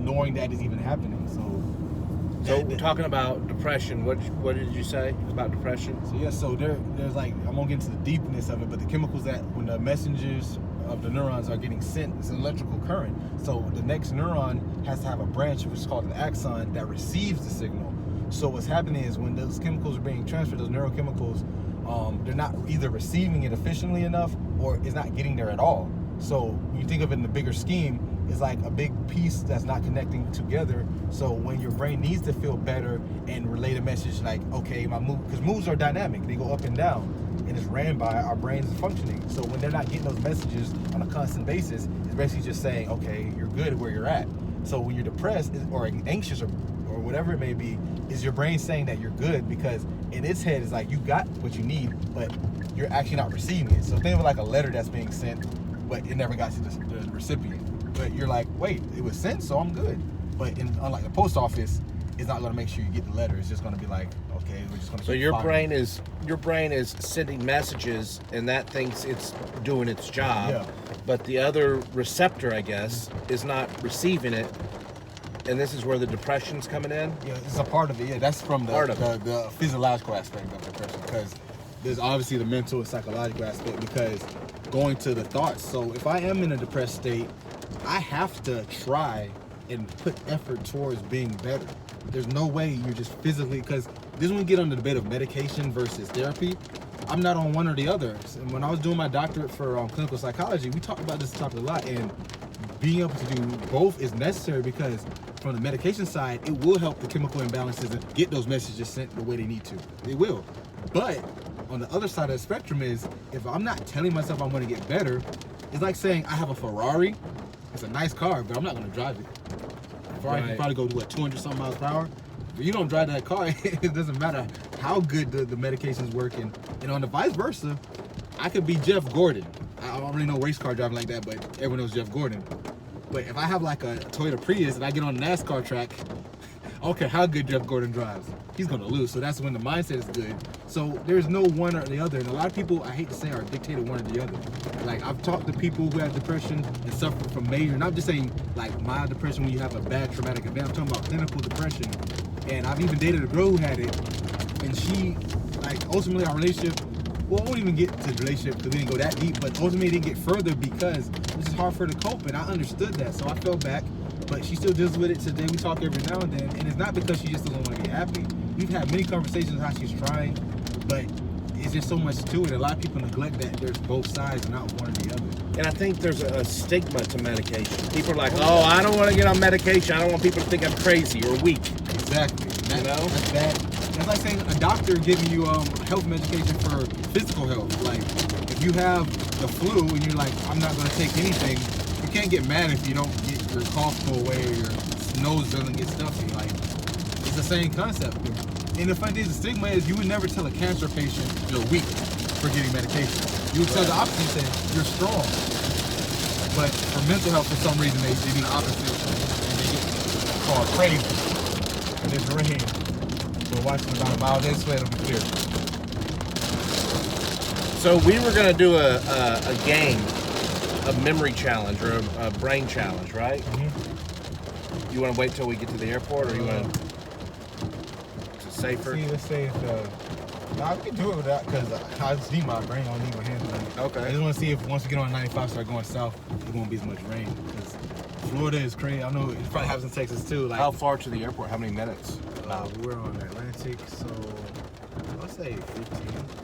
ignoring that is even happening. So we're talking about depression. What did you say about depression? So there's like, I'm gonna get into the deepness of it, but the chemicals that when the messengers of the neurons are getting sent, it's an electrical current. So the next neuron has to have a branch, which is called an axon, that receives the signal. So what's happening is when those chemicals are being transferred, those neurochemicals, they're not either receiving it efficiently enough or it's not getting there at all. So when you think of it in the bigger scheme, it's like a big piece that's not connecting together. So when your brain needs to feel better and relay a message like, okay, my move, because moves are dynamic, they go up and down, and it's ran by our brains functioning. So when they're not getting those messages on a constant basis, it's basically just saying, okay, you're good where you're at. So when you're depressed or anxious or whatever it may be, is your brain saying that you're good, because in its head it's like you got what you need, but you're actually not receiving it. So think of it like a letter that's being sent, but it never got to the recipient. But you're like, wait, it was sent, so I'm good. But unlike the post office, it's not going to make sure you get the letter. It's just going to be like, okay, we're just going to. So your brain is sending messages, and that thinks it's doing its job. Yeah. But the other receptor, I guess, is not receiving it, and this is where the depression's coming in. Yeah, it's a part of it. Yeah, that's from the physiological aspect of depression, because there's obviously the mental and psychological aspect, because going to the thoughts. So if I am in a depressed state, I have to try and put effort towards being better. There's no way you're just physically, because this is when we get on the debate of medication versus therapy. I'm not on one or the other. And when I was doing my doctorate for clinical psychology, we talked about this topic a lot, and being able to do both is necessary, because from the medication side, it will help the chemical imbalances and get those messages sent the way they need to. It will. But on the other side of the spectrum is, if I'm not telling myself I'm going to get better, it's like saying I have a Ferrari. It's a nice car, but I'm not going to drive it. Ferrari can probably go to 200 something miles per hour. If you don't drive that car, it doesn't matter how good the medication's working. And on the vice versa, I could be Jeff Gordon. I don't really know race car driving like that, but everyone knows Jeff Gordon. But if I have like a Toyota Prius and I get on a NASCAR track, I don't care how good Jeff Gordon drives, he's going to lose. So that's when the mindset is good. So there's no one or the other. And a lot of people, I hate to say, are dictated one or the other. Like, I've talked to people who have depression and suffer from major, not just saying like mild depression when you have a bad traumatic event. I'm talking about clinical depression. And I've even dated a girl who had it. And she, like, ultimately our relationship, well, I won't even get to the relationship because we didn't go that deep, but ultimately it didn't get further because it was just hard for her to cope. And I understood that. So I fell back. But she still deals with it today. We talk every now and then. And it's not because she just doesn't want to be happy. We've had many conversations how she's trying, but it's just so much to it. A lot of people neglect that there's both sides, not one or the other. And I think there's a stigma to medication. People are like, oh, I don't want to get on medication. I don't want people to think I'm crazy or weak. Exactly. That's bad. That's like saying a doctor giving you health medication for physical health. Like, if you have the flu and you're like, I'm not going to take anything, you can't get mad if you don't get your cough go away or your nose doesn't get stuffy. Like, it's the same concept. And the funny thing is, the stigma is you would never tell a cancer patient you're weak for getting medication. You would tell the opposite, say you're strong. But for mental health, for some reason, they do the opposite and they get called crazy. And it's rain. So watching about a mile this way, it'll be clear. So we were going to do a game, a memory challenge or a brain challenge, right? Mm-hmm. You want to wait till we get to the airport, or you want to? Is it safer? Let's see if nah, we can do it with that, because I see my brain on even handling it. Okay. I just want to see if once we get on 95, start going south, it won't be as much rain. Because Florida is crazy. I know it probably happens in Texas too. Like, how far to the airport? How many minutes? We're on Atlantic, so let's say 15.